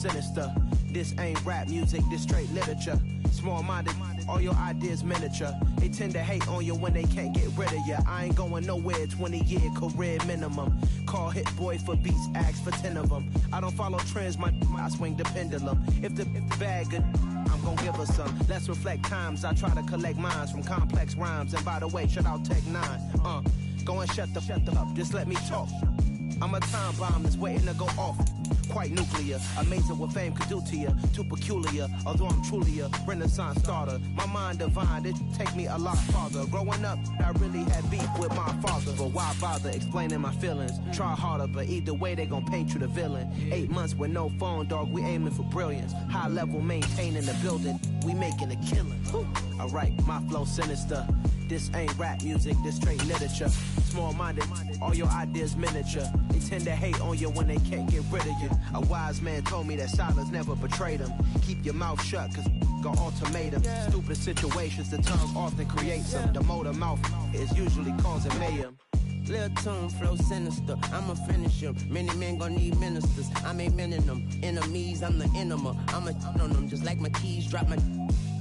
Sinister. This ain't rap music, this straight literature. Small-minded, all your ideas miniature. They tend to hate on you when they can't get rid of you. I ain't going nowhere, 20-year career minimum. Call Hit Boy for beats, ask for 10 of them. I don't follow trends, I swing the pendulum. If the bag good, I'm gonna give her some. Let's reflect times, I try to collect minds from complex rhymes. And by the way, shout out Tech 9. Go and shut the up, just let me talk. I'm a time bomb that's waiting to go off. Quite nuclear, amazing what fame could do to you. Too peculiar, although I'm truly a renaissance starter. My mind divine, it take me a lot farther. Growing up, I really had beef with my father. But why bother explaining my feelings? Try harder, but either way they gon' paint you the villain. 8 months with no phone, dog, we aiming for brilliance. High level maintaining the building, we making a killing. Alright, my flow sinister. This ain't rap music, this straight literature. Small-minded, all your ideas miniature. They tend to hate on you when they can't get rid of you. A wise man told me that silence never betrayed him. Keep your mouth shut, cause got ultimatum. Stupid situations, the tongue often creates them. The motor mouth is usually causing mayhem. Lil' tune, flow sinister, I'ma finish him. Many men gon' need ministers, I'm aiming them. Enemies, I'm the enema. I'ma on them just like my keys, drop my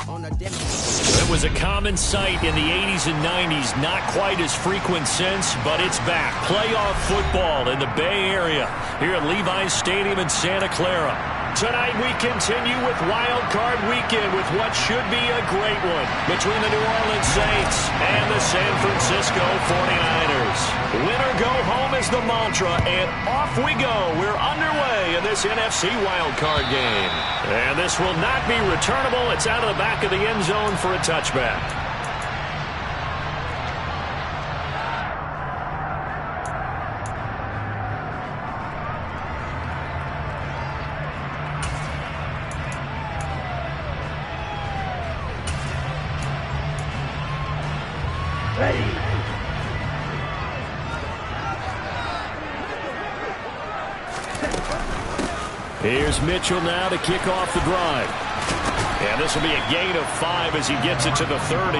on a demo. It was a common sight in the 80s and 90s, not quite as frequent since, but it's back. Playoff football in the Bay Area here at Levi's Stadium in Santa Clara. Tonight we continue with Wild Card Weekend with what should be a great one between the New Orleans Saints and the San Francisco 49ers. Win or go home is the mantra, and off we go. We're underway in this NFC Wild Card game. And this will not be returnable. It's out of the back of the end zone for a touchback. Here's Mitchell now to kick off the drive. And this will be a gain of 5 as he gets it to the 30.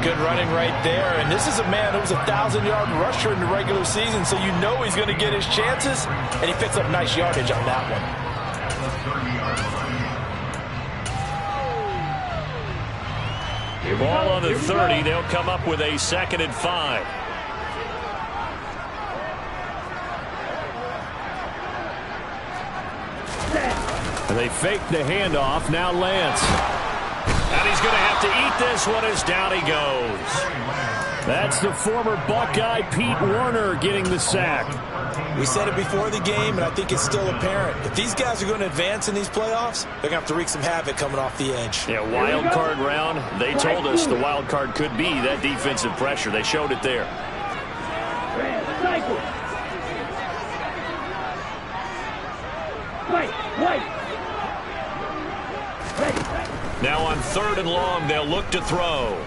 Good running right there. And this is a man who was a 1,000-yard rusher in the regular season, so you know he's going to get his chances. And he picks up nice yardage on that one. Ball on the 30. They'll come up with a 2nd and 5. And they fake the handoff. Now Lance. And he's going to have to eat this one as down he goes. That's the former Buckeye Pete Werner getting the sack. We said it before the game, and I think it's still apparent. If these guys are going to advance in these playoffs, they're going to have to wreak some havoc coming off the edge. Yeah, wild card round. They told us the wild card could be that defensive pressure. They showed it there. Now on 3rd and long, they'll look to throw.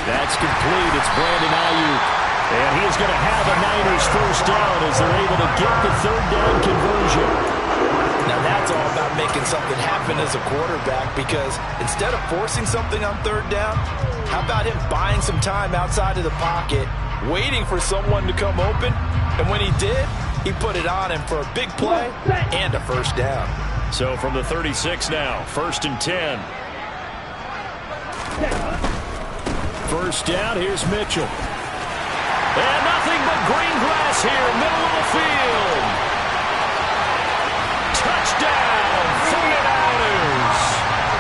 That's complete. It's Brandon Ayuk. And he is going to have a Niners first down as they're able to get the 3rd down conversion. Now that's all about making something happen as a quarterback, because instead of forcing something on 3rd down, how about him buying some time outside of the pocket, waiting for someone to come open, and when he did, he put it on him for a big play and a first down. So from the 36 now, 1st and 10. First down, here's Mitchell. And nothing but green grass here, middle of the field. Touchdown, 49ers.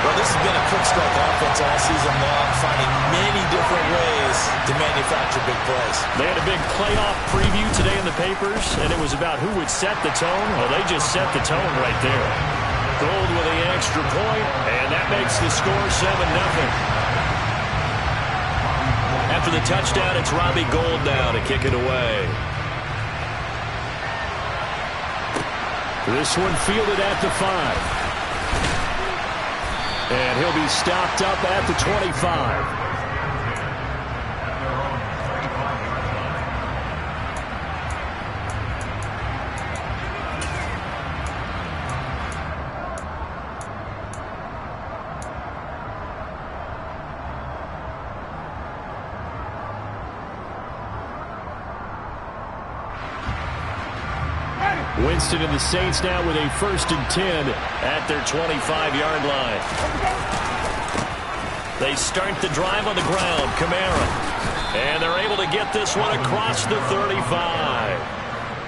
Well, this has been a quick strike offense all season long, finding many different ways to manufacture big plays. They had a big playoff preview today in the papers, and it was about who would set the tone. Well, they just set the tone right there. Gold with the extra point, and that makes the score 7-0. After the touchdown, it's Robbie Gould now to kick it away. This one fielded at the 5. And he'll be stopped up at the 25. Winston and the Saints now with a 1st and 10 at their 25-yard line. They start the drive on the ground. Kamara. And they're able to get this one across the 35.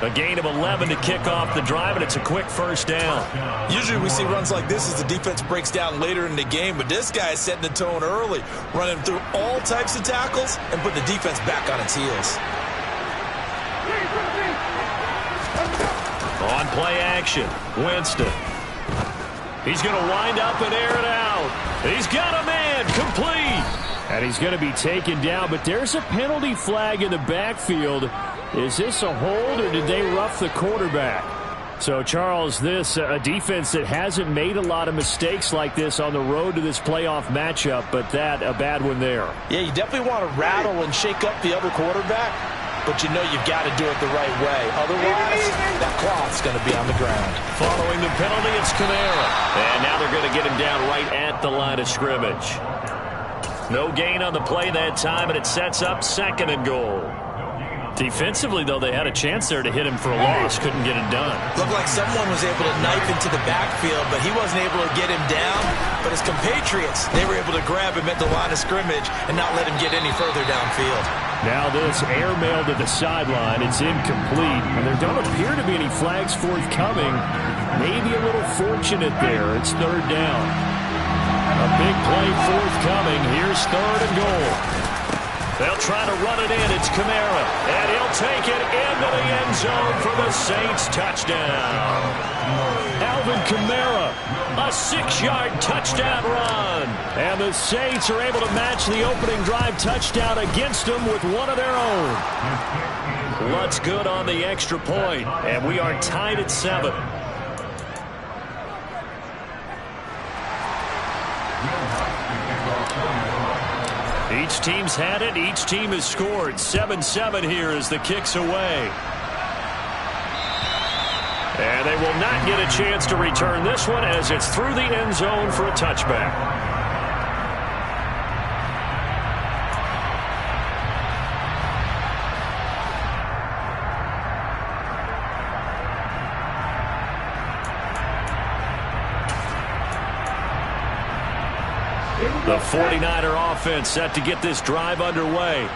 A gain of 11 to kick off the drive, and it's a quick 1st down. Usually we see runs like this as the defense breaks down later in the game, but this guy is setting the tone early, running through all types of tackles and put the defense back on its heels. On play action, Winston. He's going to wind up and air it out. He's got a man, complete. And he's going to be taken down, but there's a penalty flag in the backfield. Is this a hold, or did they rough the quarterback? So, Charles, this a defense that hasn't made a lot of mistakes like this on the road to this playoff matchup, but that a bad one there. Yeah, you definitely want to rattle and shake up the other quarterback, but you know you've got to do it the right way. Otherwise, that cloth's going to be on the ground. Following the penalty, it's Kamara. And now they're going to get him down right at the line of scrimmage. No gain on the play that time, and it sets up 2nd and goal. Defensively, though, they had a chance there to hit him for a loss. Couldn't get it done. Looked like someone was able to knife into the backfield, but he wasn't able to get him down. But his compatriots, they were able to grab him at the line of scrimmage and not let him get any further downfield. Now this airmail to the sideline. It's incomplete, and there don't appear to be any flags forthcoming. Maybe a little fortunate there. It's 3rd down. A big play forthcoming. Here's 3rd and goal. They'll try to run it in. It's Kamara. And he'll take it into the end zone for the Saints touchdown. Alvin Kamara, a 6-yard touchdown run. And the Saints are able to match the opening drive touchdown against them with one of their own. Lutz good on the extra point, and we are tied at 7. Each team's had it. Each team has scored. 7-7 here as the kick's away. And they will not get a chance to return this one as it's through the end zone for a touchback. The 49er offense set to get this drive underway.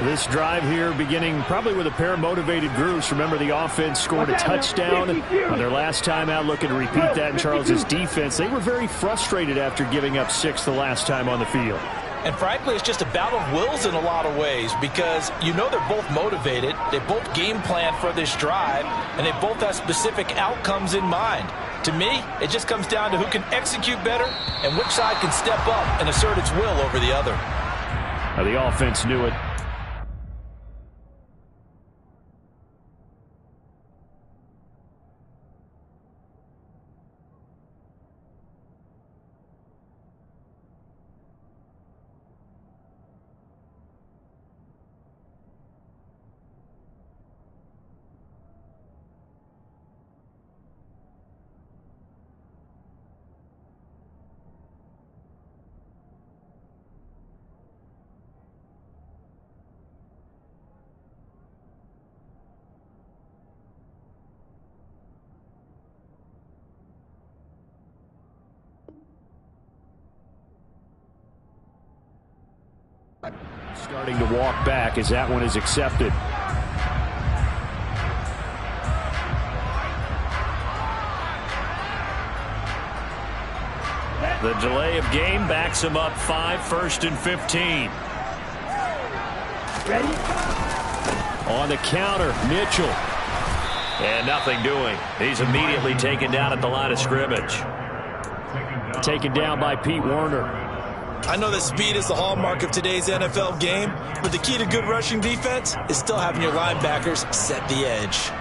This drive here beginning probably with a pair of motivated groups. Remember, the offense scored a touchdown on their last time out, looking to repeat that in Charles's defense. They were very frustrated after giving up 6 the last time on the field. And frankly, it's just a battle of wills in a lot of ways because you know they're both motivated. They both game plan for this drive, and they both have specific outcomes in mind. To me, it just comes down to who can execute better and which side can step up and assert its will over the other. The offense knew it. Starting to walk back as that one is accepted. The delay of game backs him up 5, 1st and 15. Ready? On the counter, Mitchell. And nothing doing. He's immediately taken down at the line of scrimmage. Taken down by Pete Werner. I know that speed is the hallmark of today's NFL game, but the key to good rushing defense is still having your linebackers set the edge.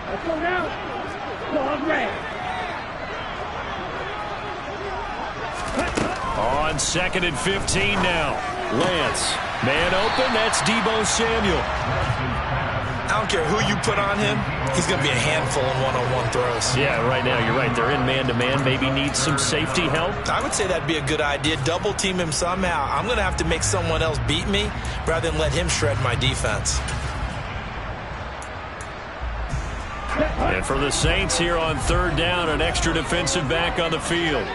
Let's go now. Long red. On 2nd and 15 now. Lance. Man open. That's Deebo Samuel. I don't care who you put on him, he's going to be a handful in one-on-one throws. Yeah, right now, you're right. They're in man-to-man. Maybe needs some safety help. I would say that'd be a good idea. Double team him somehow. I'm going to have to make someone else beat me rather than let him shred my defense. And for the Saints here on third down, an extra defensive back on the field.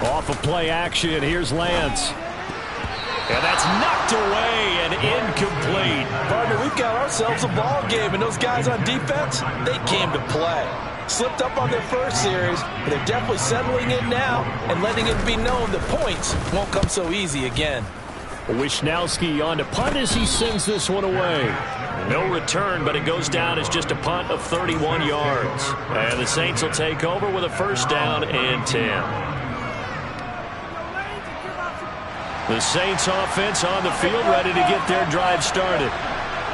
Off of play action, here's Lance. And that's knocked away and incomplete. Partner, we've got ourselves a ball game, and those guys on defense, they came to play. Slipped up on their first series, but they're definitely settling in now and letting it be known that points won't come so easy again. Wisnowski on to punt as he sends this one away. No return, but it goes down as just a punt of 31 yards. And the Saints will take over with a first down and 10. The Saints offense on the field, ready to get their drive started.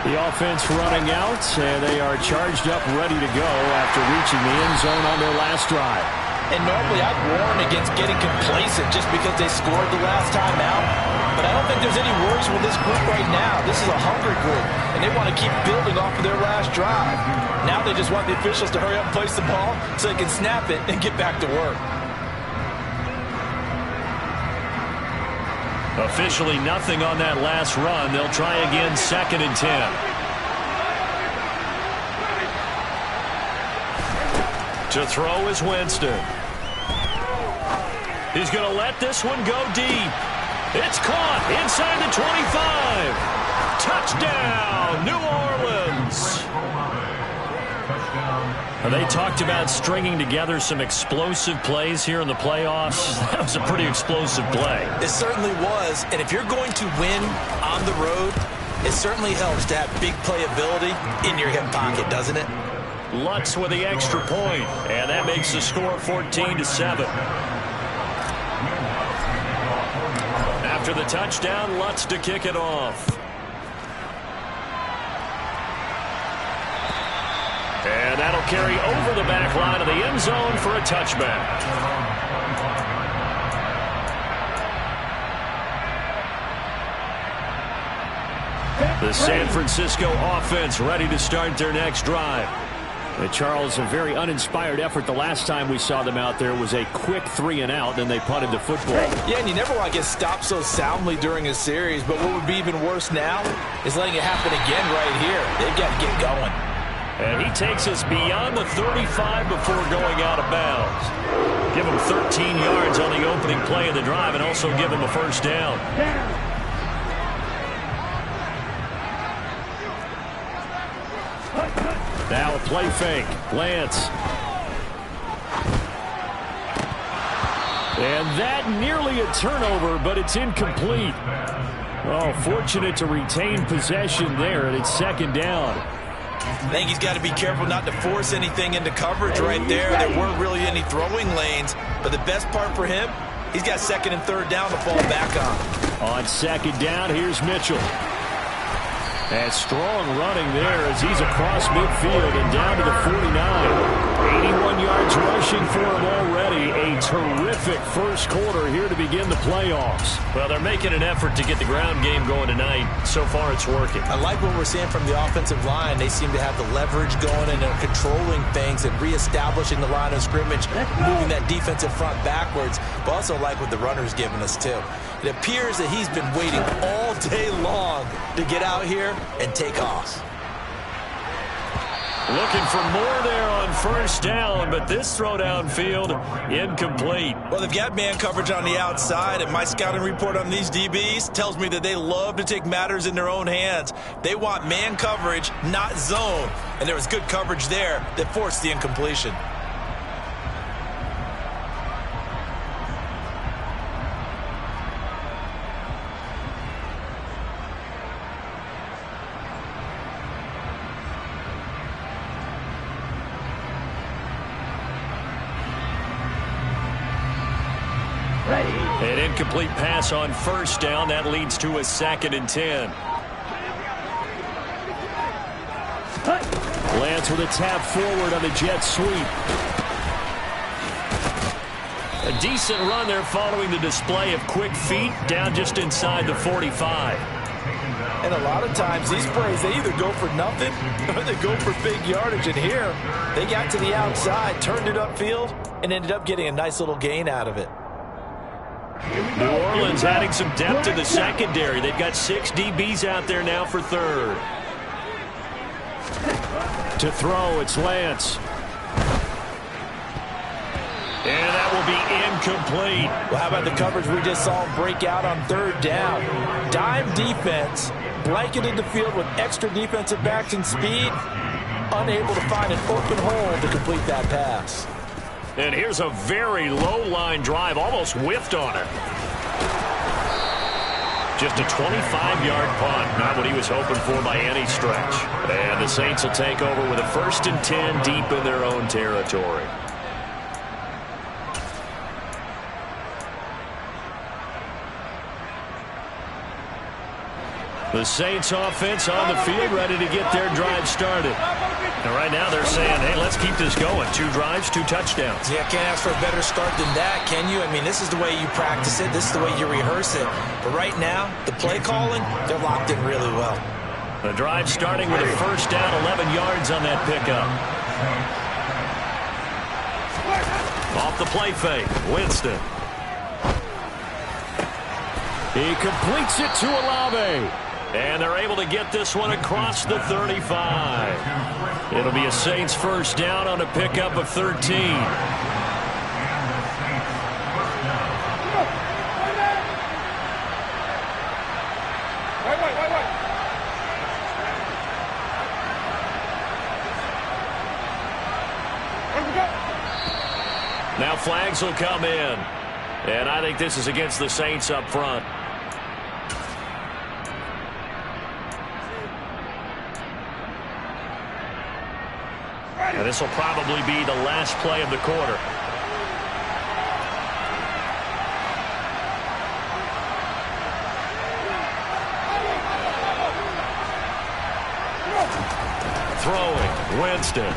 The offense running out, and they are charged up, ready to go after reaching the end zone on their last drive. And normally I'd warn against getting complacent just because they scored the last time out. But I don't think there's any worries with this group right now. This is a hungry group, and they want to keep building off of their last drive. Now they just want the officials to hurry up and place the ball so they can snap it and get back to work. Officially nothing on that last run. They'll try again, 2nd and 10. To throw is Winston. He's going to let this one go deep. It's caught inside the 25. Touchdown, New Orleans. They talked about stringing together some explosive plays here in the playoffs. That was a pretty explosive play. It certainly was. And if you're going to win on the road, it certainly helps to have big playability in your hip pocket, doesn't it? Lutz with the extra point, and that makes the score 14-7. After the touchdown, Lutz to kick it off. And that'll carry over the back line of the end zone for a touchback. The San Francisco offense ready to start their next drive. Charles, a very uninspired effort the last time we saw them out there was a quick 3-and-out, then they punted the football. Yeah, and you never want to get stopped so soundly during a series, but what would be even worse now is letting it happen again right here. They've got to get going. And he takes us beyond the 35 before going out of bounds. Give him 13 yards on the opening play of the drive and also give him a first down. Now a play fake. Lance. And that nearly a turnover, but it's incomplete. Oh, fortunate to retain possession there, and it's 2nd down. I think he's got to be careful not to force anything into coverage right there. There weren't really any throwing lanes, but the best part for him, he's got 2nd and 3rd down to fall back on. On 2nd down, here's Mitchell. And strong running there as he's across midfield and down to the 49. 81 yards rushing for him already. A terrific first quarter here to begin the playoffs. Well, they're making an effort to get the ground game going tonight. So far, it's working. I like what we're seeing from the offensive line. They seem to have the leverage going and they're controlling things and reestablishing the line of scrimmage, moving that defensive front backwards. But also like what the runner's giving us, too. It appears that he's been waiting all day long to get out here and take off. Looking for more there on 1st down, but this throw downfield, incomplete. Well, they've got man coverage on the outside, and my scouting report on these DBs tells me that they love to take matters in their own hands. They want man coverage, not zone, and there was good coverage there that forced the incompletion. An incomplete pass on 1st down. That leads to a 2nd and 10. Lance with a tap forward on the jet sweep. A decent run there following the display of quick feet down just inside the 45. And a lot of times these plays, they either go for nothing or they go for big yardage. And here, they got to the outside, turned it upfield, and ended up getting a nice little gain out of it. New Orleans adding some depth to the secondary. They've got 6 DBs out there now for 3rd. To throw, it's Lance. And that will be incomplete. Well, how about the coverage we just saw him break out on third down? Dime defense, blanketed the field with extra defensive backs and speed, unable to find an open hole to complete that pass. And here's a very low-line drive, almost whiffed on it. Just a 25-yard punt, not what he was hoping for by any stretch. And the Saints will take over with a 1st and 10 deep in their own territory. The Saints offense on the field, ready to get their drive started. And right now they're saying, hey, let's keep this going. 2 drives, 2 touchdowns. Yeah, can't ask for a better start than that, can you? I mean, this is the way you practice it. This is the way you rehearse it. But right now, the play calling, they're locked in really well. The drive starting with a 1st down, 11 yards on that pickup. Off the play fake, Winston. He completes it to Olave. And they're able to get this one across the 35. It'll be a Saints 1st down on a pickup of 13. Now flags will come in. And I think this is against the Saints up front. And this will probably be the last play of the quarter. Throwing, Winston.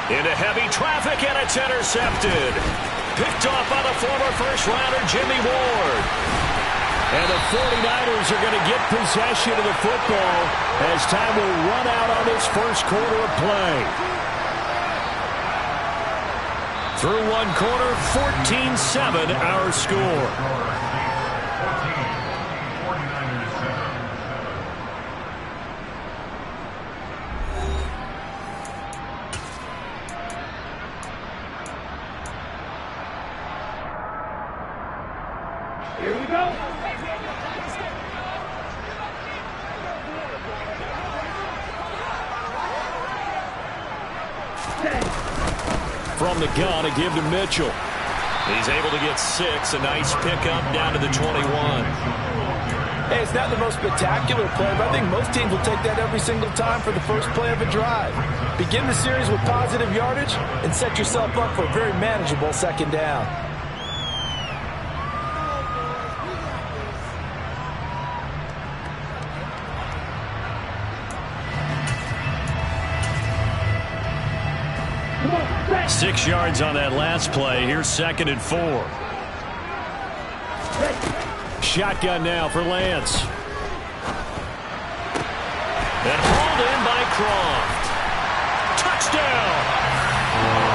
Into heavy traffic, and it's intercepted. Picked off by the former first-rounder Jimmy Ward. And the 49ers are going to get possession of the football as time will run out on this first quarter of play. Through one quarter, 14-7 our score. Here we go. From the gun, a give to Mitchell. He's able to get 6. A nice pickup down to the 21. Hey, it's not the most spectacular play, but I think most teams will take that every single time for the first play of a drive. Begin the series with positive yardage and set yourself up for a very manageable 2nd down. Come on, 6 yards on that last play. Here's 2nd and 4. Shotgun now for Lance. And hauled in by Croft. Touchdown!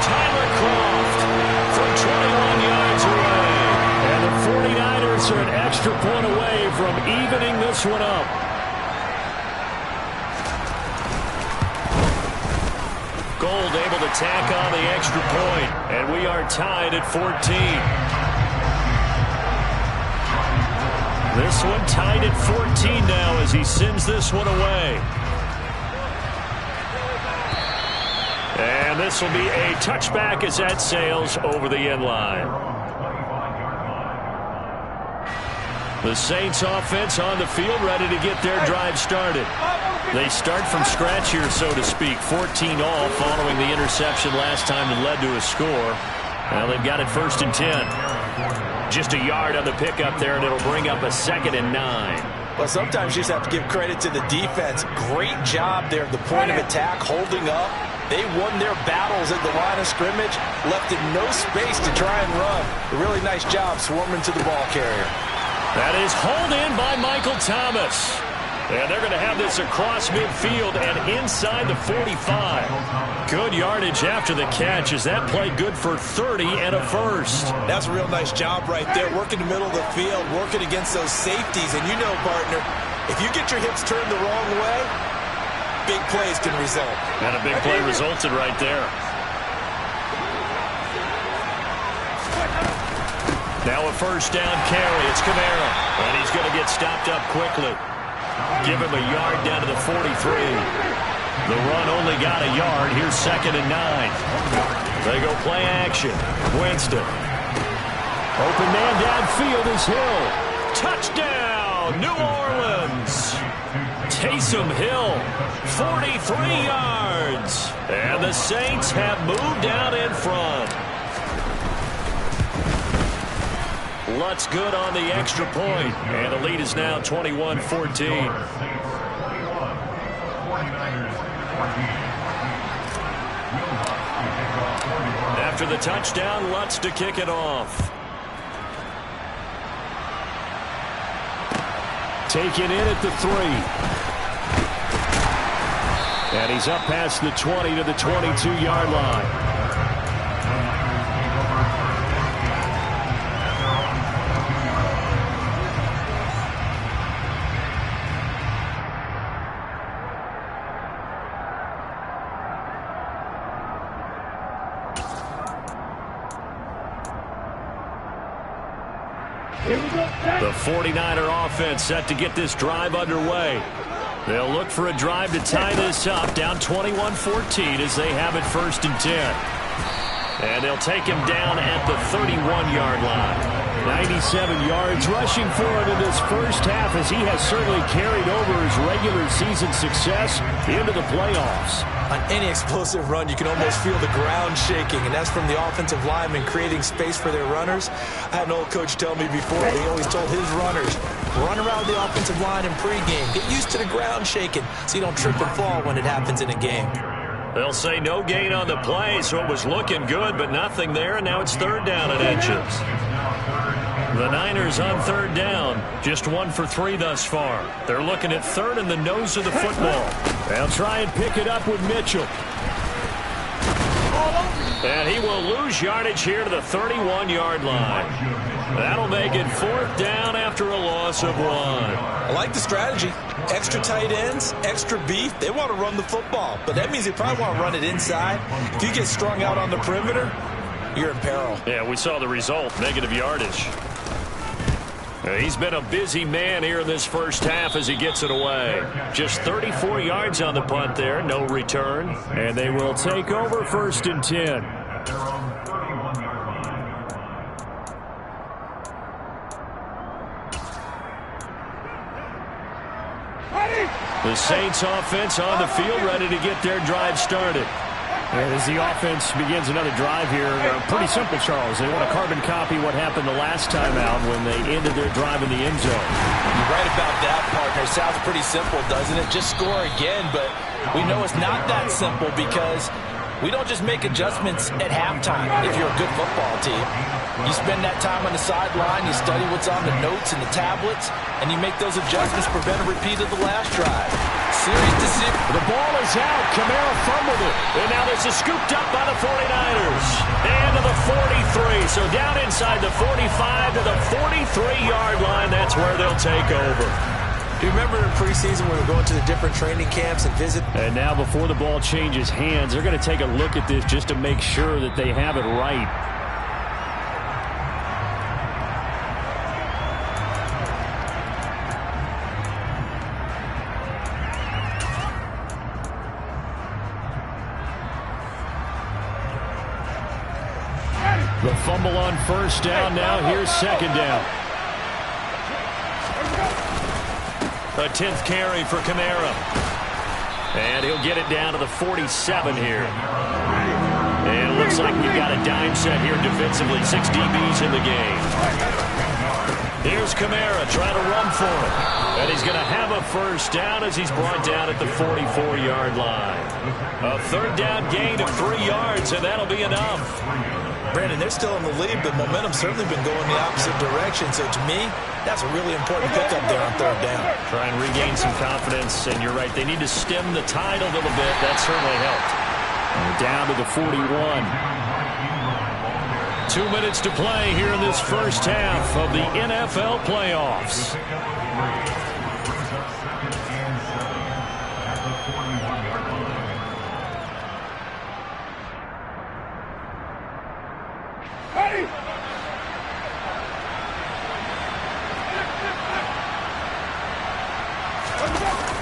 Tyler Croft from 21 yards away. And the 49ers are an extra point away from evening this one up. Gold able to tack on the extra point, and we are tied at 14. This one tied at 14 now as he sends this one away. And this will be a touchback as that sails over the end line. The Saints offense on the field ready to get their drive started. They start from scratch here, so to speak. 14 all following the interception last time that led to a score. Now they've got it 1st and 10. Just a yard on the pickup there, and it'll bring up a 2nd and 9. Well, sometimes you just have to give credit to the defense. Great job there at the point of attack, holding up. They won their battles at the line of scrimmage, left in no space to try and run. A really nice job swarming to the ball carrier. That is hauled in by Michael Thomas. And they're going to have this across midfield and inside the 45. Good yardage after the catch. Is that play good for 30 and a 1st? That's a real nice job right there, working the middle of the field, working against those safeties. And you know, partner, if you get your hips turned the wrong way, big plays can result. And a big play resulted right there. Now a first down carry. It's Kamara. And he's going to get stopped up quickly. Give him a yard down to the 43. The run only got a yard. Here's 2nd and 9. They go play action. Winston. Open man downfield is Hill. Touchdown, New Orleans. Taysom Hill, 43 yards. And the Saints have moved out in front. Lutz good on the extra point. And the lead is now 21-14. After the touchdown, Lutz to kick it off. Taken in at the 3. And he's up past the 20 to the 22-yard line. The 49er offense set to get this drive underway. They'll look for a drive to tie this up, down 21-14 as they have it 1st and 10. And they'll take him down at the 31-yard line. 97 yards rushing for him in this first half as he has certainly carried over his regular season success into the playoffs. On any explosive run, you can almost feel the ground shaking, and that's from the offensive linemen creating space for their runners. I had an old coach tell me before, he always told his runners, run around the offensive line in pregame. Get used to the ground shaking so you don't trip and fall when it happens in a game. They'll say no gain on the play, so it was looking good, but nothing there, and now it's 3rd down and inches. The Niners on 3rd down, just 1 for 3 thus far. They're looking at 3rd in the nose of the football. They'll try and pick it up with Mitchell. And he will lose yardage here to the 31-yard line. That'll make it 4th down after a loss of 1. I like the strategy. Extra tight ends, extra beef. They want to run the football, but that means they probably want to run it inside. If you get strung out on the perimeter, you're in peril. Yeah, we saw the result, negative yardage. He's been a busy man here in this first half as he gets it away. Just 34 yards on the punt there, no return. And they will take over 1st and 10. The Saints offense on the field, ready to get their drive started. And as the offense begins another drive here, pretty simple, Charles. They want to carbon copy what happened the last time out when they ended their drive in the end zone. You're right about that, partner. Sounds pretty simple, doesn't it? Just score again, but we know it's not that simple because we don't just make adjustments at halftime if you're a good football team. You spend that time on the sideline, you study what's on the notes and the tablets, and you make those adjustments, prevent a repeat of the last drive. Series to series. The ball is out. Kamara fumbled it. And now this is scooped up by the 49ers. And to the 43. So down inside the 45 to the 43-yard line. That's where they'll take over. Do you remember in preseason when we were going to the different training camps and visit? And now before the ball changes hands, they're going to take a look at this just to make sure that they have it right. The fumble on 1st down. Now here's 2nd down. A 10th carry for Kamara. And he'll get it down to the 47 here. And it looks like we've got a dime set here defensively. 6 DBs in the game. Here's Kamara trying to run for it. And he's going to have a 1st down as he's brought down at the 44-yard line. A 3rd down gain of 3 yards, and that'll be enough. Brandon, they're still in the lead, but momentum's certainly been going the opposite direction. So to me, that's a really important pickup there on 3rd down. Try and regain some confidence, and you're right. They need to stem the tide a little bit. That certainly helped. And down to the 41. 2 minutes to play here in this first half of the NFL playoffs.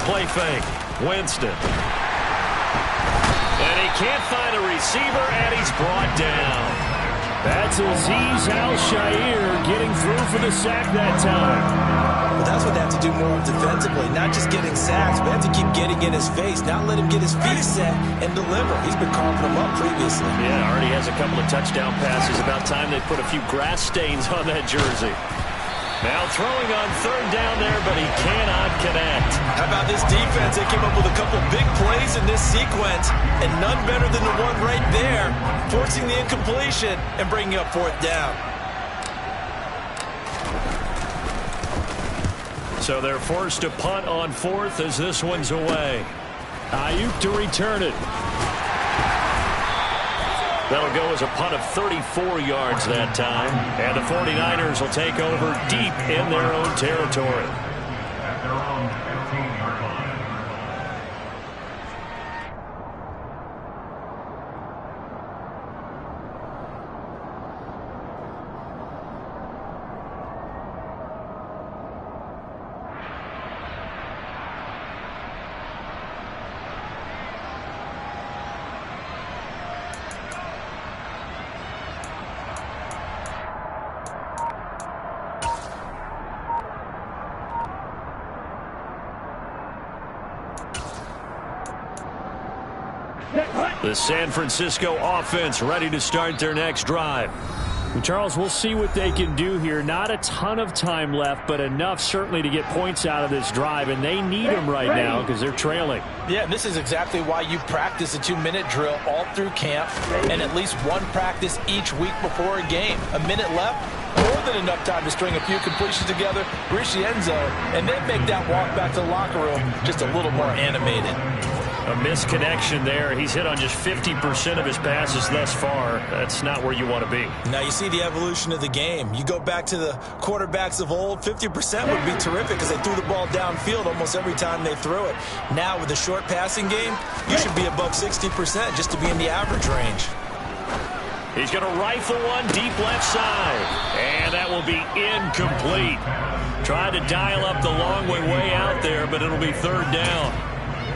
Play fake. Winston. And he can't find a receiver, and he's brought down. That's Azeez Al-Shaair getting through for the sack that time. But that's what they have to do more defensively, not just getting sacks, but have to keep getting in his face, not let him get his feet set and deliver. He's been carving them up previously. Yeah, already has a couple of touchdown passes. About time they put a few grass stains on that jersey. Now throwing on third down there, but he cannot connect. How about this defense? They came up with a couple big plays in this sequence, and none better than the one right there, forcing the incompletion and bringing up fourth down. So they're forced to punt on fourth as this one's away. Ayuk to return it. That'll go as a punt of 34 yards that time. And the 49ers will take over deep in their own territory. At their own 15-yard line. The San Francisco offense ready to start their next drive. And Charles, we'll see what they can do here. Not a ton of time left, but enough certainly to get points out of this drive, and they need them right now because they're trailing. Yeah, and this is exactly why you practice a 2-minute drill all through camp and at least one practice each week before a game. A minute left, more than enough time to string a few completions together, reach the end zone, and then make that walk back to the locker room just a little more animated. A misconnection there. He's hit on just 50% of his passes thus far. That's not where you want to be. Now you see the evolution of the game. You go back to the quarterbacks of old, 50% would be terrific because they threw the ball downfield almost every time they threw it. Now with the short passing game, you should be above 60% just to be in the average range. He's going to rifle one deep left side. And that will be incomplete. Tried to dial up the long way out there, but it'll be third down.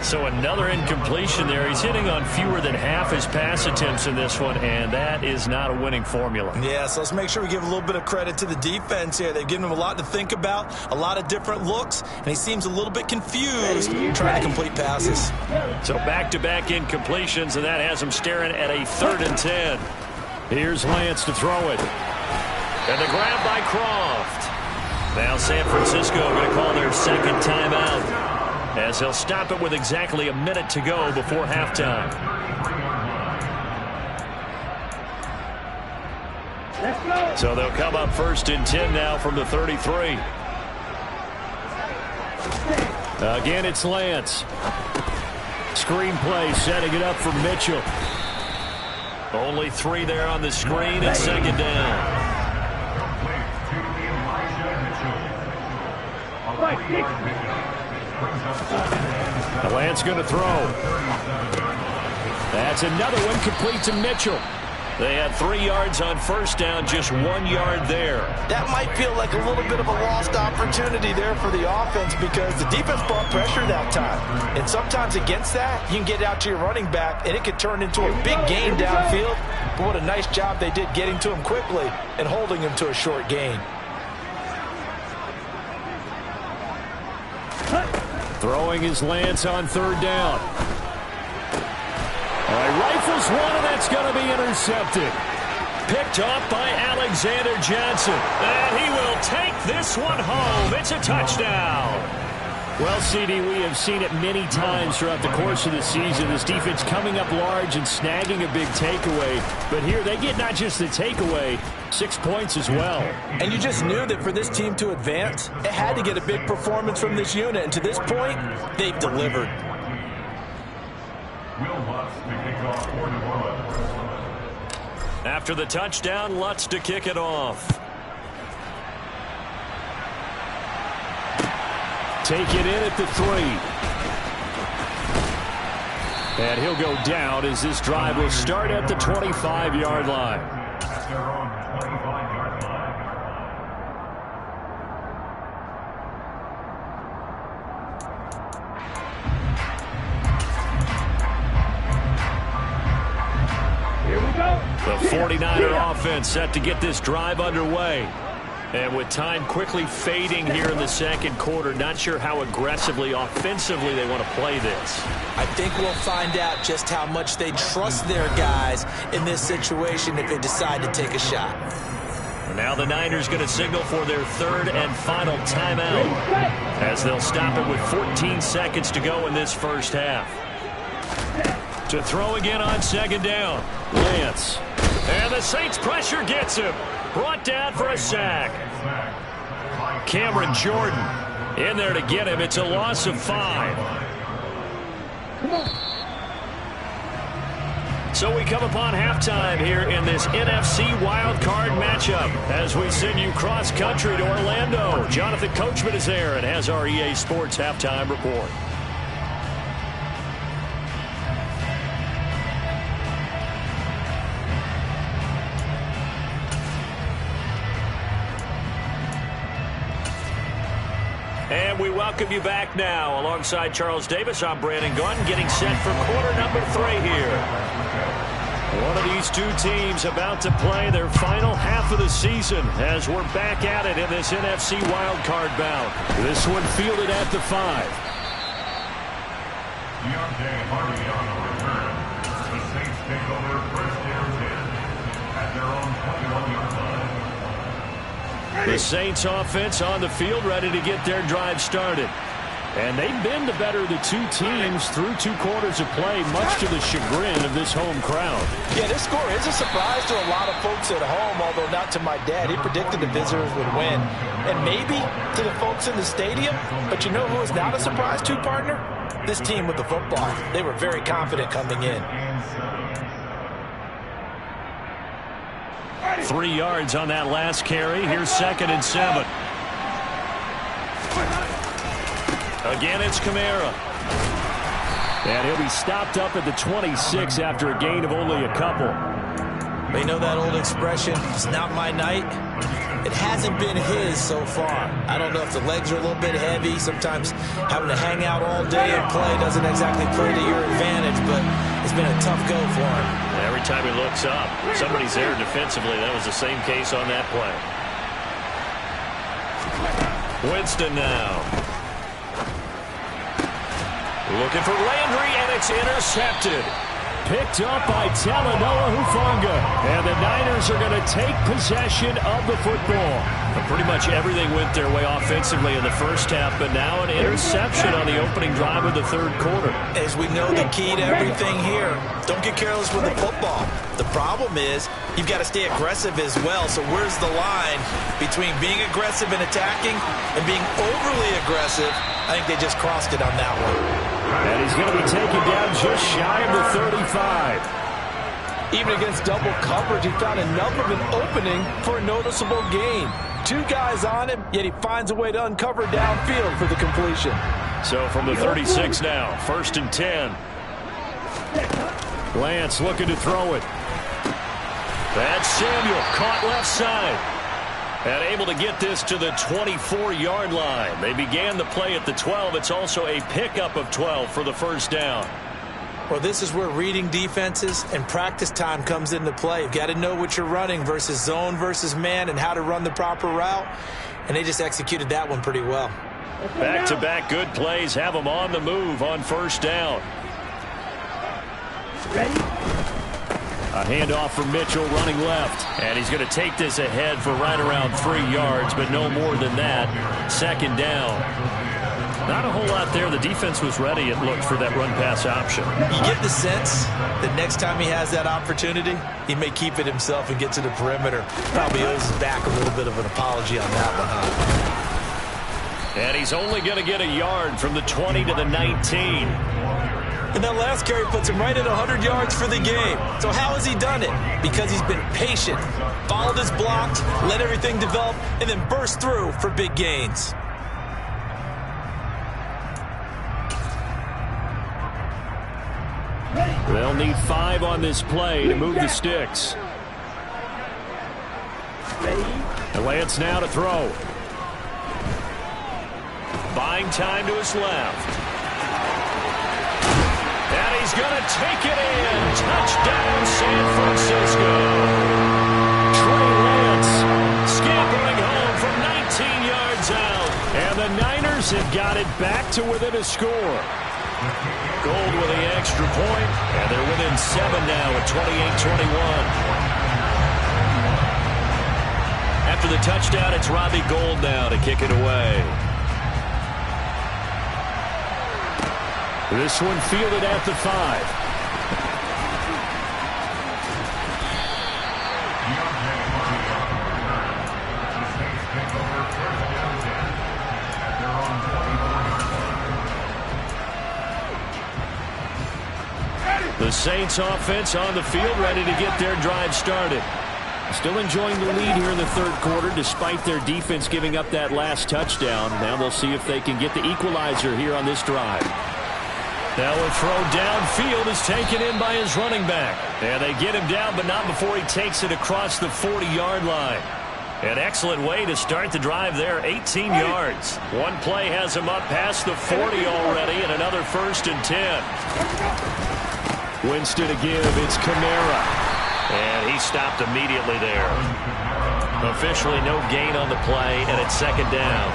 So another incompletion there. He's hitting on fewer than half his pass attempts in this one, and that is not a winning formula. Yeah, so let's make sure we give a little bit of credit to the defense here. They've given him a lot to think about, a lot of different looks, and he seems a little bit confused trying to complete passes. So back-to-back incompletions, and that has him staring at a 3rd and 10. Here's Lance to throw it. And the grab by Croft. Now San Francisco going to call their second timeout, as he'll stop it with exactly a minute to go before halftime. So they'll come up 1st and 10 now from the 33. Again, it's Lance. Screen play, setting it up for Mitchell. Only 3 there on the screen, and 2nd down. Lance going to throw. That's another one complete to Mitchell. They had 3 yards on 1st down, just 1 yard there. That might feel like a little bit of a lost opportunity there for the offense because the defense brought pressure that time. And sometimes against that, you can get out to your running back, and it could turn into a big gain downfield. But what a nice job they did getting to him quickly and holding him to a short gain. Throwing his Lance on 3rd down. All right, rifles one, and that's going to be intercepted. Picked off by Alexander Johnson. And he will take this one home. It's a touchdown. Well, CD, we have seen it many times throughout the course of the season. This defense coming up large and snagging a big takeaway. But here they get not just the takeaway, 6 points as well. And you just knew that for this team to advance, it had to get a big performance from this unit. And to this point, they've delivered. After the touchdown, Lutz to kick it off. Take it in at the 3. And he'll go down as this drive will start at the 25-yard line. The 49er offense set to get this drive underway. And with time quickly fading here in the second quarter, not sure how aggressively, offensively they want to play this. I think we'll find out just how much they trust their guys in this situation if they decide to take a shot. And now the Niners going to signal for their third and final timeout as they'll stop it with 14 seconds to go in this first half. To throw again on second down, Lance. And the Saints pressure gets him. Brought down for a sack. Cameron Jordan in there to get him. It's a loss of 5. So we come upon halftime here in this NFC wildcard matchup as we send you cross-country to Orlando. Jonathan Coachman is there and has our EA Sports halftime report. And we welcome you back now. Alongside Charles Davis, I'm Brandon Gaudin, getting set for quarter number 3 here. One of these two teams about to play their final half of the season as we're back at it in this NFC wildcard bout. This one fielded at the 5. Deontay Hardy on the return. The Saints take over first down 10 at their own 21-yard line. The Saints offense on the field, ready to get their drive started. And they've been the better of the two teams through 2 quarters of play, much to the chagrin of this home crowd. Yeah, this score is a surprise to a lot of folks at home, although not to my dad. He predicted the visitors would win. And maybe to the folks in the stadium. But you know who is not a surprise to, partner? This team with the football. They were very confident coming in. 3 yards on that last carry. Here's 2nd and 7. Again, it's Kamara. And he'll be stopped up at the 26 after a gain of only a couple. They know that old expression, it's not my night. It hasn't been his so far. I don't know if the legs are a little bit heavy. Sometimes having to hang out all day and play doesn't exactly play to your advantage, but it's been a tough go for him. Every time he looks up, somebody's there defensively. That was the same case on that play. Winston now. Looking for Landry, and it's intercepted. Picked up by Talanoa Hufanga. And the Niners are going to take possession of the football. Pretty much everything went their way offensively in the first half, but now an interception on the opening drive of the third quarter. As we know, the key to everything here, don't get careless with the football. The problem is you've got to stay aggressive as well. So where's the line between being aggressive and attacking and being overly aggressive? I think they just crossed it on that one. And he's going to be taken down just shy of the 35. Even against double coverage, he found enough of an opening for a noticeable gain. 2 guys on him, yet he finds a way to uncover downfield for the completion. So from the 36 now, 1st and 10. Lance looking to throw it. That's Samuel, caught left side. And able to get this to the 24-yard line. They began the play at the 12. It's also a pickup of 12 for the first down. Well, this is where reading defenses and practice time comes into play. You've got to know what you're running versus zone versus man and how to run the proper route. And they just executed that one pretty well. Back-to-back good plays have them on the move on first down. A handoff from Mitchell running left. And he's going to take this ahead for right around 3 yards, but no more than that. 2nd down. Not a whole lot there. The defense was ready, it looked, for that run-pass option. You get the sense that next time he has that opportunity, he may keep it himself and get to the perimeter. Probably owes his back a little bit of an apology on that one, huh? And he's only going to get a yard from the 20 to the 19. And that last carry puts him right at 100 yards for the game. So how has he done it? Because he's been patient, followed his blocks, let everything develop, and then burst through for big gains. They'll need 5 on this play to move the sticks. And Lance now to throw. Buying time to his left. And he's going to take it in. Touchdown, San Francisco. Saints have got it back to within a score. Gold with the extra point, and they're within 7 now at 28-21. After the touchdown, it's Robbie Gould now to kick it away. This one fielded at the 5. The Saints offense on the field, ready to get their drive started. Still enjoying the lead here in the third quarter, despite their defense giving up that last touchdown. Now they'll see if they can get the equalizer here on this drive. Now a throw downfield is taken in by his running back. And they get him down, but not before he takes it across the 40-yard line. An excellent way to start the drive there, 18 yards. One play has him up past the 40 already, and another 1st and 10. Winston to give, it's Kamara. And he stopped immediately there. Officially no gain on the play, and it's 2nd down.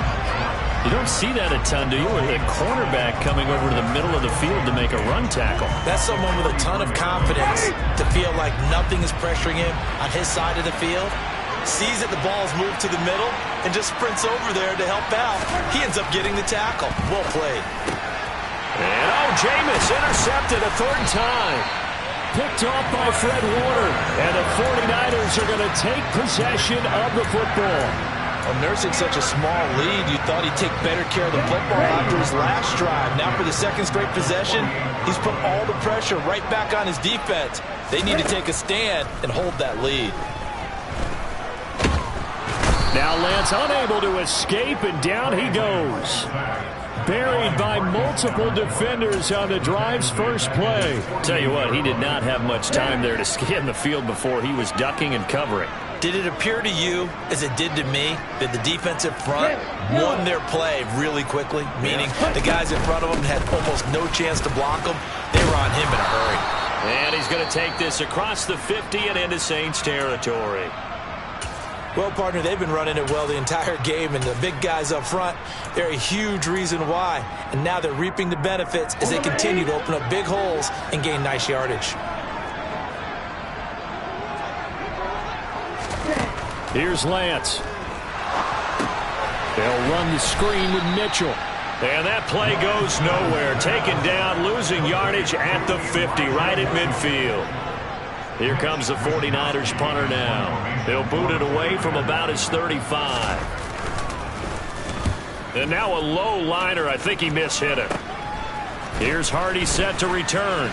You don't see that a ton, do you? With a cornerback coming over to the middle of the field to make a run tackle. That's someone with a ton of confidence to feel like nothing is pressuring him on his side of the field. Sees that the ball's moved to the middle and just sprints over there to help out. He ends up getting the tackle. Well played. And Jameis intercepted a 3rd time. Picked off by Fred Warner. And the 49ers are going to take possession of the football. Well, nursing such a small lead, you thought he'd take better care of the football after his last drive. Now for the 2nd straight possession, he's put all the pressure right back on his defense. They need to take a stand and hold that lead. Now Lance unable to escape, and down he goes. Buried by multiple defenders on the drive's first play. Tell you what, he did not have much time there to scan the field before he was ducking and covering. Did it appear to you, as it did to me, that the defensive front won their play really quickly? Meaning the guys in front of them had almost no chance to block them. They were on him in a hurry. And he's going to take this across the 50 and into Saints territory. Well, partner, they've been running it well the entire game, and the big guys up front, they're a huge reason why. And now they're reaping the benefits as they continue to open up big holes and gain nice yardage. Here's Lance. They'll run the screen with Mitchell. And that play goes nowhere. Taken down, losing yardage at the 50, right at midfield. Here comes the 49ers punter now. They'll boot it away from about his 35. And now a low liner. I think he mishit it. Here's Hardy set to return.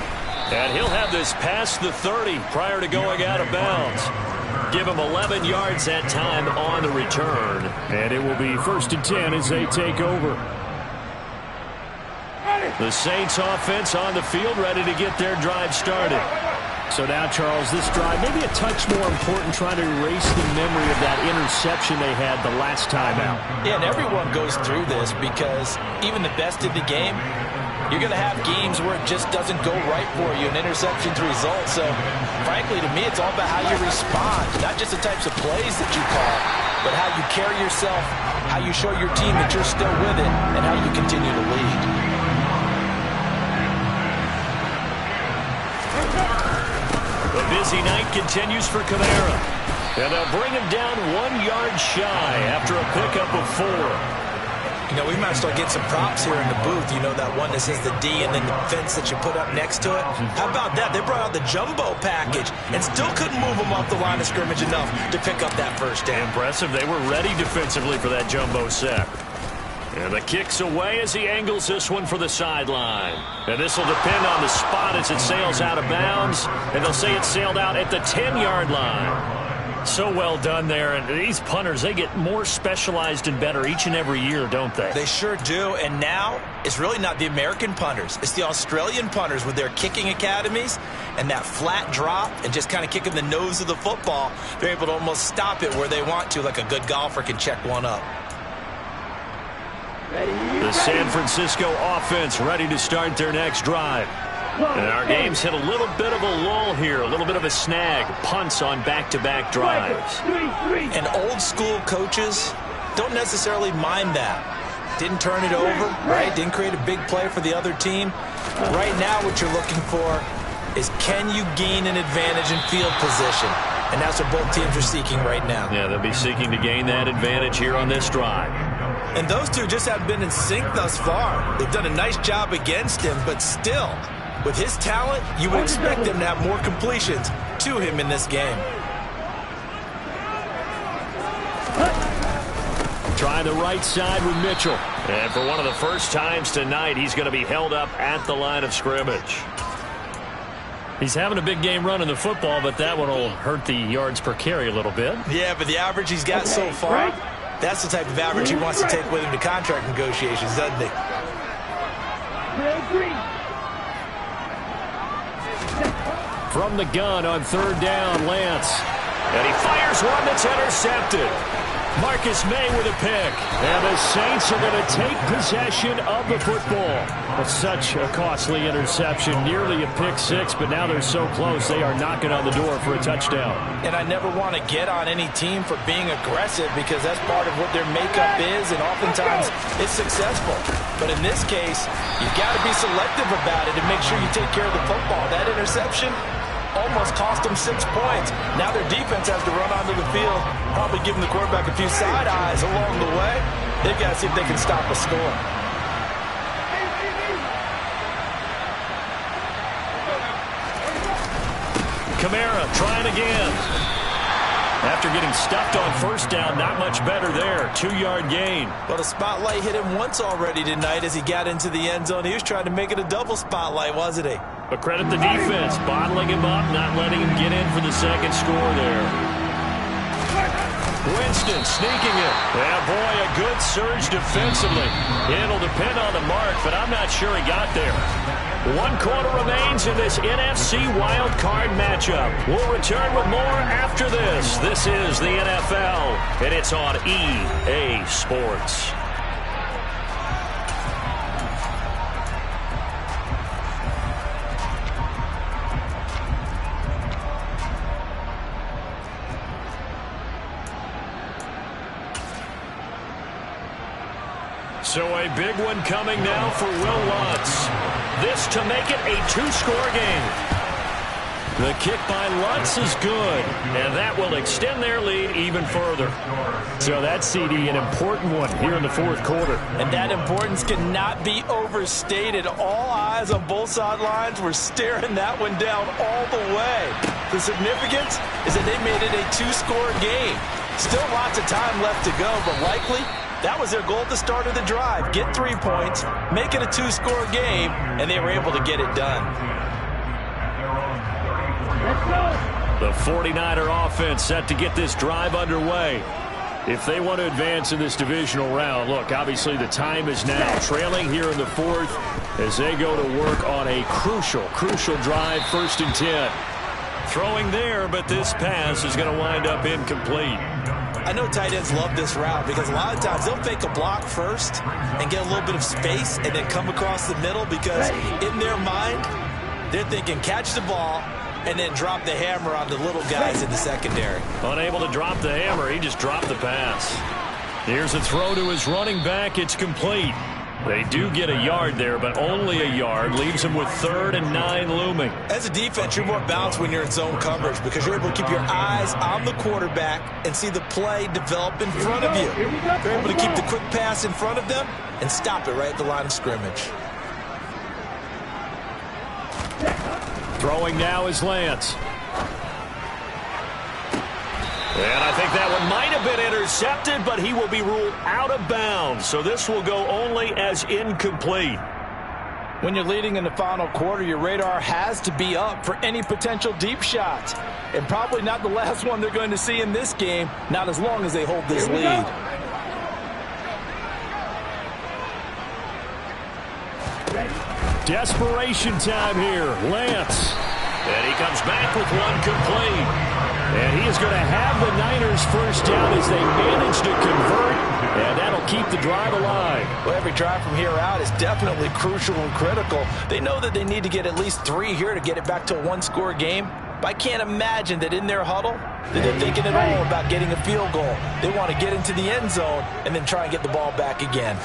And he'll have this past the 30 prior to going out of bounds. Give him 11 yards that time on the return. And it will be 1st and 10 as they take over. The Saints offense on the field, ready to get their drive started. So now, Charles, this drive maybe a touch more important, trying to erase the memory of that interception they had the last time out. Yeah, and everyone goes through this because even the best in the game, you're going to have games where it just doesn't go right for you, and interceptions result. So, frankly, to me, it's all about how you respond, not just the types of plays that you call, but how you carry yourself, how you show your team that you're still with it, and how you continue to lead. The busy night continues for Kamara. And they'll bring him down 1 yard shy after a pickup of 4. You know, we might start getting some props here in the booth. You know, that one that says the D and then the fence that you put up next to it. How about that? They brought out the jumbo package and still couldn't move them off the line of scrimmage enough to pick up that 1st down. Impressive. They were ready defensively for that jumbo set. And the kick's away as he angles this one for the sideline. And this will depend on the spot as it sails out of bounds. And they'll say it sailed out at the 10-yard line. So well done there. And these punters, they get more specialized and better each and every year, don't they? They sure do. And now it's really not the American punters. It's the Australian punters with their kicking academies and that flat drop and just kind of kicking the nose of the football. They're able to almost stop it where they want to, like a good golfer can check one up. The San Francisco offense ready to start their next drive. And our game's hit a little bit of a lull here, a little bit of a snag. Punts on back-to-back drives. And old school coaches don't necessarily mind that. Didn't turn it over, right? Didn't create a big play for the other team. Right now what you're looking for is, can you gain an advantage in field position? And that's what both teams are seeking right now. Yeah, they'll be seeking to gain that advantage here on this drive. And those two just haven't been in sync thus far. They've done a nice job against him, but still, with his talent, you would expect them to have more completions to him in this game. Trying the right side with Mitchell. And for one of the first times tonight, he's going to be held up at the line of scrimmage. He's having a big game running the football, but that one will hurt the yards per carry a little bit. Yeah, but the average he's got so far, that's the type of average he wants to take with him to contract negotiations, doesn't he? From the gun on third down, Lance. And he fires one that's intercepted. Marcus May with a pick. And the Saints are going to take possession of the football. That's such a costly interception. Nearly a pick six, but now they're so close they are knocking on the door for a touchdown. And I never want to get on any team for being aggressive because that's part of what their makeup is, and oftentimes it's successful. But in this case, you've got to be selective about it and make sure you take care of the football. That interception almost cost them 6 points. Now their defense has to run onto the field, probably giving the quarterback a few side eyes along the way. They've got to see if they can stop a score. Kamara trying again. After getting stuffed on first down, not much better there. 2-yard gain. Well, the spotlight hit him once already tonight as he got into the end zone. He was trying to make it a double spotlight, wasn't he? But credit the defense, bottling him up, not letting him get in for the second score there. Winston sneaking it. Yeah, boy, a good surge defensively. It'll depend on the mark, but I'm not sure he got there. 1 quarter remains in this NFC Wild Card matchup. We'll return with more after this. This is the NFL, and it's on EA Sports. So a big one coming now for Will Lutz. This to make it a 2-score game. The kick by Lutz is good, and that will extend their lead even further. So that's, CD, an important one here in the fourth quarter. And that importance cannot be overstated. All eyes on both sidelines were staring that one down all the way. The significance is that they made it a 2-score game. Still lots of time left to go, but likely that was their goal at the start of the drive. Get 3 points, make it a 2-score game, and they were able to get it done. The 49er offense set to get this drive underway. If they want to advance in this divisional round, look, obviously the time is now. Trailing here in the fourth as they go to work on a crucial drive, 1st and 10. Throwing there, but this pass is going to wind up incomplete. I know tight ends love this route because a lot of times they'll fake a block first and get a little bit of space and then come across the middle because in their mind, they're thinking catch the ball and then drop the hammer on the little guys in the secondary. Unable to drop the hammer, he just dropped the pass. Here's a throw to his running back. It's complete. They do get a yard there, but only a yard. Leaves them with 3rd and 9 looming. As a defense, you're more balanced when you're in zone coverage because you're able to keep your eyes on the quarterback and see the play develop in front of you. You're able to keep the quick pass in front of them and stop it right at the line of scrimmage. Throwing now is Lance. And I think that one might have been intercepted, but he will be ruled out of bounds. So this will go only as incomplete. When you're leading in the final quarter, your radar has to be up for any potential deep shots. And probably not the last one they're going to see in this game, not as long as they hold this lead. Desperation time here. Lance. And he comes back with one complete. And he is going to have the Niners first down as they manage to convert. And that'll keep the drive alive. Well, every drive from here out is definitely crucial and critical. They know that they need to get at least 3 here to get it back to a 1-score game. But I can't imagine that in their huddle that they're thinking at all about getting a field goal. They want to get into the end zone and then try and get the ball back again.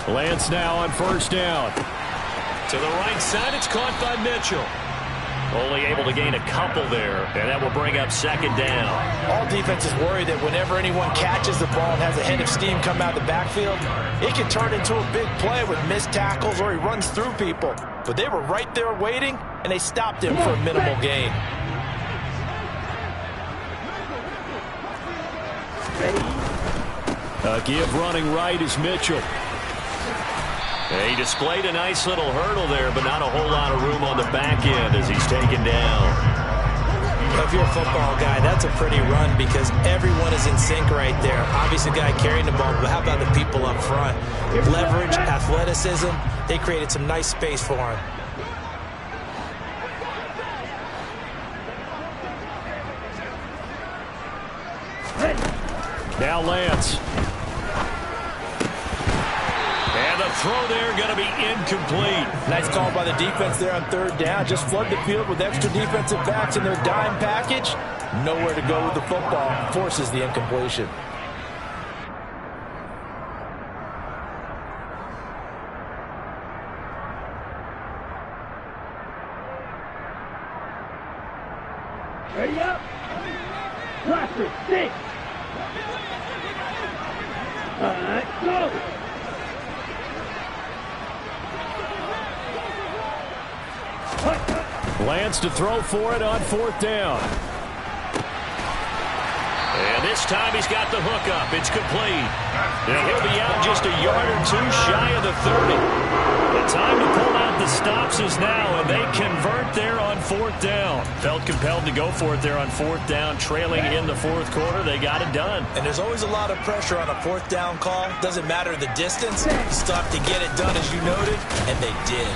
Lance now on first down. To the right side, it's caught by Mitchell. Only able to gain a couple there, and that will bring up second down. All defenses worry that whenever anyone catches the ball and has a head of steam come out of the backfield, it can turn into a big play with missed tackles or he runs through people. But they were right there waiting, and they stopped him for a minimal gain. A give running right is Mitchell. He displayed a nice little hurdle there, but not a whole lot of room on the back end as he's taken down. If you're a football guy, that's a pretty run because everyone is in sync right there. Obviously, the guy carrying the ball, but how about the people up front? Leverage, athleticism, they created some nice space for him. Now Lance. And the throw there going to be incomplete. Nice call by the defense there on third down. Just flood the field with extra defensive backs in their dime package. Nowhere to go with the football. Forces the incompletion. Ready up. Cluster, stick. All right, go. Lance to throw for it on fourth down. And this time he's got the hook up. It's complete. And he'll be out just a yard or two shy of the 30. The time to pull out the stops is now, and they convert there on fourth down. Felt compelled to go for it there on fourth down, trailing in the fourth quarter. They got it done. And there's always a lot of pressure on a fourth down call. Doesn't matter the distance. You still have to get it done, as you noted, and they did.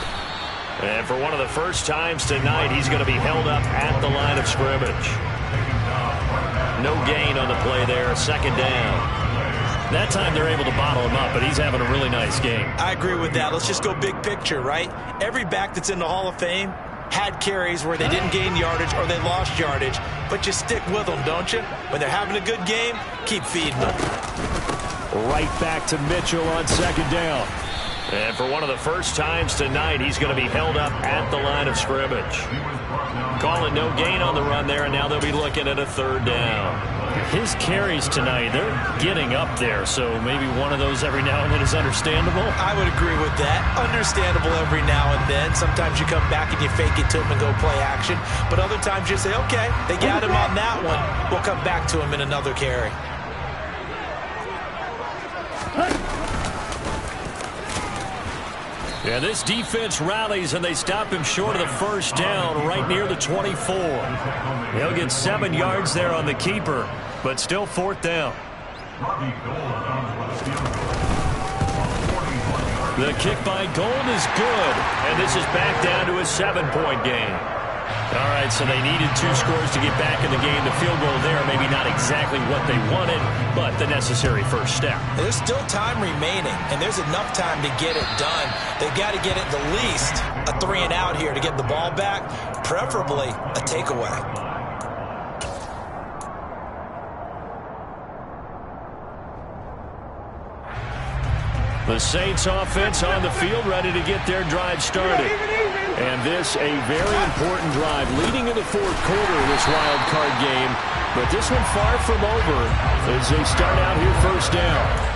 And for one of the first times tonight, he's going to be held up at the line of scrimmage. No gain on the play there, second down. That time they're able to bottle him up, but he's having a really nice game. I agree with that. Let's just go big picture, right? Every back that's in the Hall of Fame had carries where they didn't gain yardage or they lost yardage, but you stick with them, don't you? When they're having a good game, keep feeding them. Right back to Mitchell on second down. And for one of the first times tonight, he's going to be held up at the line of scrimmage. Calling no gain on the run there, and now they'll be looking at a third down. His carries tonight, they're getting up there, so maybe one of those every now and then is understandable. I would agree with that. Understandable every now and then. Sometimes you come back and you fake it to him and go play action. But other times you say, okay, they got him on that one. We'll come back to him in another carry. Yeah, this defense rallies, and they stop him short of the first down right near the 24. He'll get 7 yards there on the keeper, but still fourth down. The kick by Gold is good, and this is back down to a 7-point game. All right, so they needed 2 scores to get back in the game. The field goal there, maybe not exactly what they wanted, but the necessary first step. There's still time remaining, and there's enough time to get it done. They've got to get it the least a 3-and-out here to get the ball back, preferably a takeaway. The Saints offense on the field, ready to get their drive started. And this a very important drive leading in the fourth quarter of this wild card game. But this one far from over as they start out here first down.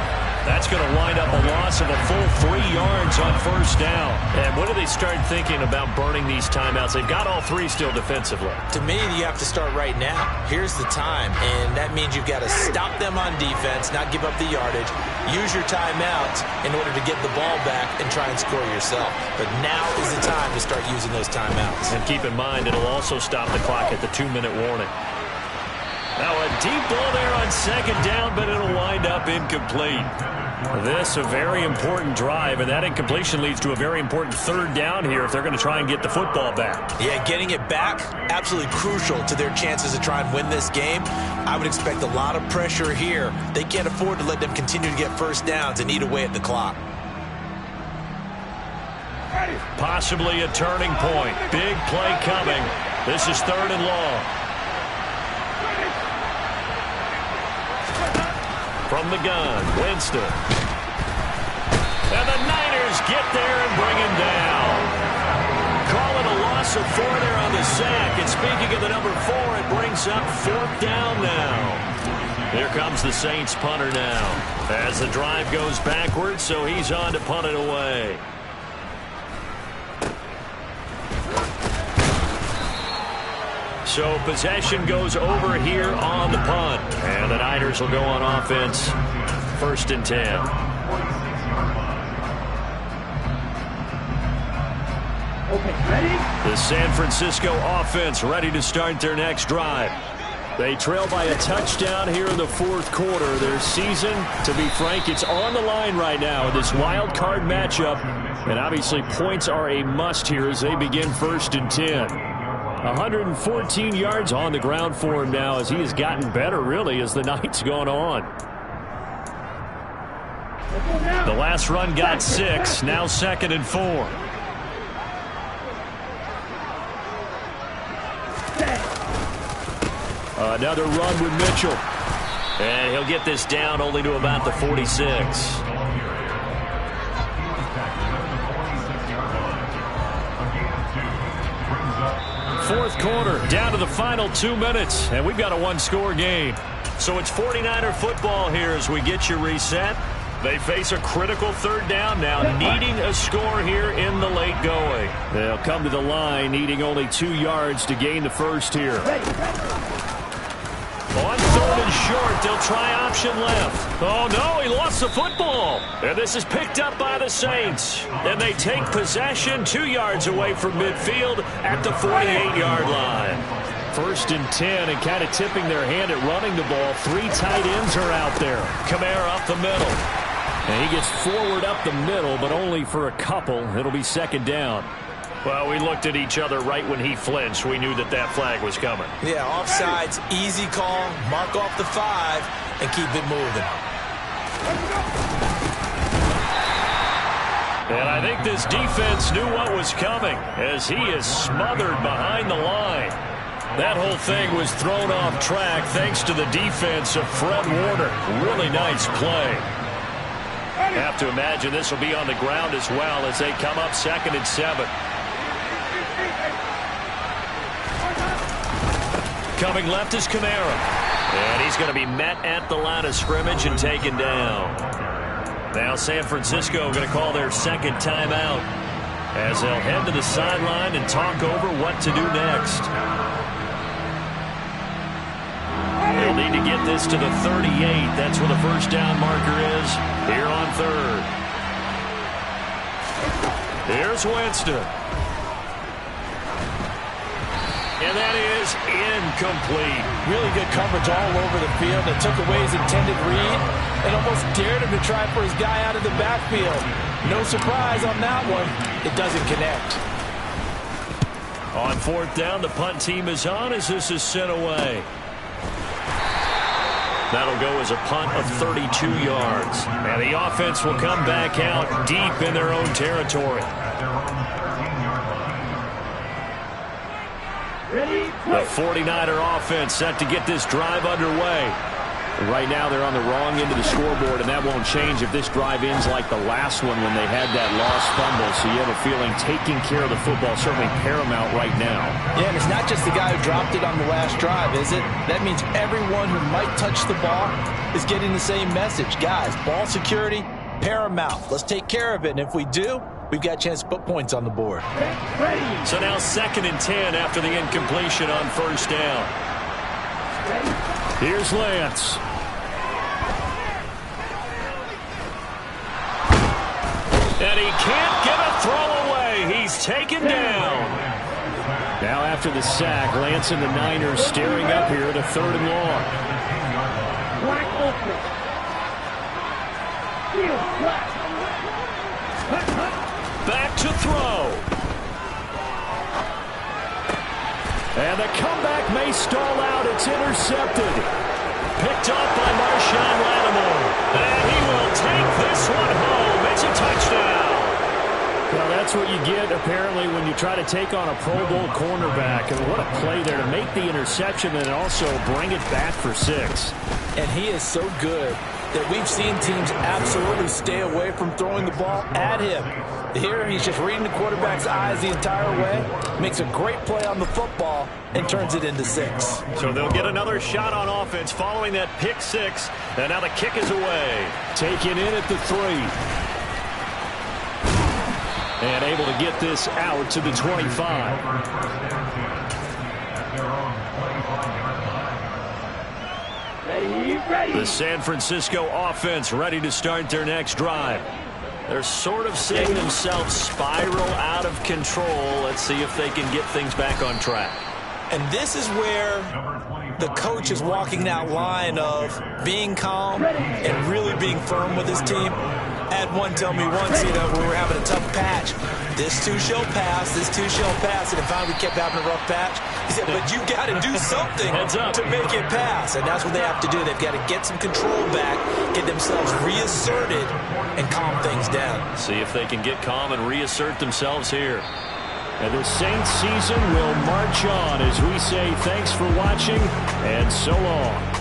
That's going to wind up a loss of a full 3 yards on first down. And when do they start thinking about burning these timeouts? They've got all 3 still defensively. To me, you have to start right now. Here's the time, and that means you've got to stop them on defense, not give up the yardage, use your timeouts in order to get the ball back and try and score yourself. But now is the time to start using those timeouts. And keep in mind, it'll also stop the clock at the 2-minute warning. Now a deep ball there on second down, but it'll wind up incomplete. This a very important drive, and that incompletion leads to a very important third down here if they're going to try and get the football back. Yeah, getting it back, absolutely crucial to their chances to try and win this game. I would expect a lot of pressure here. They can't afford to let them continue to get first downs and eat away at the clock. Possibly a turning point. Big play coming. This is 3rd and long. From the gun, Winston. And the Niners get there and bring him down. Call it a loss of 4 there on the sack. And speaking of the number 4, it brings up 4th down now. Here comes the Saints punter now. As the drive goes backwards, so he's on to punt it away. So possession goes over here on the punt. And the Niners will go on offense. 1st and 10. Okay, ready? The San Francisco offense ready to start their next drive. They trail by a touchdown here in the 4th quarter. Their season, to be frank, it's on the line right now in this wild card matchup. And obviously points are a must here as they begin 1st and 10. 114 yards on the ground for him now as he has gotten better, really, as the night's gone on. The last run got 6. Now 2nd and 4. Another run with Mitchell. And he'll get this down only to about the 46. 4th quarter, down to the final 2 minutes, and we've got a 1-score game. So it's 49er football here as we get you reset. They face a critical 3rd down now, needing a score here in the late going. They'll come to the line, needing only 2 yards to gain the first here. On 3rd and short, they'll try option left. Oh, no, he lost the football. And this is picked up by the Saints. And they take possession 2 yards away from midfield at the 48-yard line. 1st and 10, and kind of tipping their hand at running the ball. 3 tight ends are out there. Kamara up the middle. And he gets forward up the middle, but only for a couple. It'll be 2nd down. Well, we looked at each other right when he flinched. We knew that that flag was coming. Yeah, offsides, easy call. Mark off the 5 and keep it moving. And I think this defense knew what was coming as he is smothered behind the line. That whole thing was thrown off track thanks to the defense of Fred Warner. Really nice play. Have to imagine this will be on the ground as well as they come up 2nd and 7. Coming left is Kamara. And he's going to be met at the line of scrimmage and taken down. Now San Francisco going to call their 2nd timeout as they'll head to the sideline and talk over what to do next. They'll need to get this to the 38. That's where the 1st down marker is here on 3rd. Here's Winston. And that is incomplete. Really good coverage all over the field. It took away his intended read and almost dared him to try for his guy out of the backfield. No surprise on that one. It doesn't connect. On 4th down, the punt team is on as this is sent away. That'll go as a punt of 32 yards. And the offense will come back out deep in their own territory. The 49er offense set to get this drive underway. Right now they're on the wrong end of the scoreboard, and that won't change if this drive ends like the last one when they had that lost fumble. So you have a feeling taking care of the football is certainly paramount right now. Yeah, and it's not just the guy who dropped it on the last drive, is it? That means everyone who might touch the ball is getting the same message. Guys, ball security, paramount. Let's take care of it, and if we do, we've got a chance to put points on the board. So now 2nd and 10 after the incompletion on 1st down. Here's Lance. And he can't get a throw away. He's taken down. Now after the sack, Lance and the Niners staring up here to 3rd and long. Back to throw. And the comeback may stall out. It's intercepted. Picked off by Marshawn Lattimore. And he will take this one home. It's a touchdown. Well, that's what you get, apparently, when you try to take on a Pro Bowl cornerback. And what a play there to make the interception and also bring it back for 6. And he is so good that we've seen teams absolutely stay away from throwing the ball at him. Here, he's just reading the quarterback's eyes the entire way, makes a great play on the football, and turns it into 6. So they'll get another shot on offense following that pick 6. And now the kick is away. Taken in at the 3. And able to get this out to the 25. The San Francisco offense ready to start their next drive. They're sort of seeing themselves spiral out of control. Let's see if they can get things back on track. And this is where the coach is walking that line of being calm and really being firm with his team. I had one tell me once, we were having a tough patch. This too shall pass, this too shall pass. And finally we kept having a rough patch. He said, but you got to do something to make it pass. And that's what they have to do. They've got to get some control back, get themselves reasserted, and calm things down. See if they can get calm and reassert themselves here. And the Saints season will march on as we say thanks for watching and so long.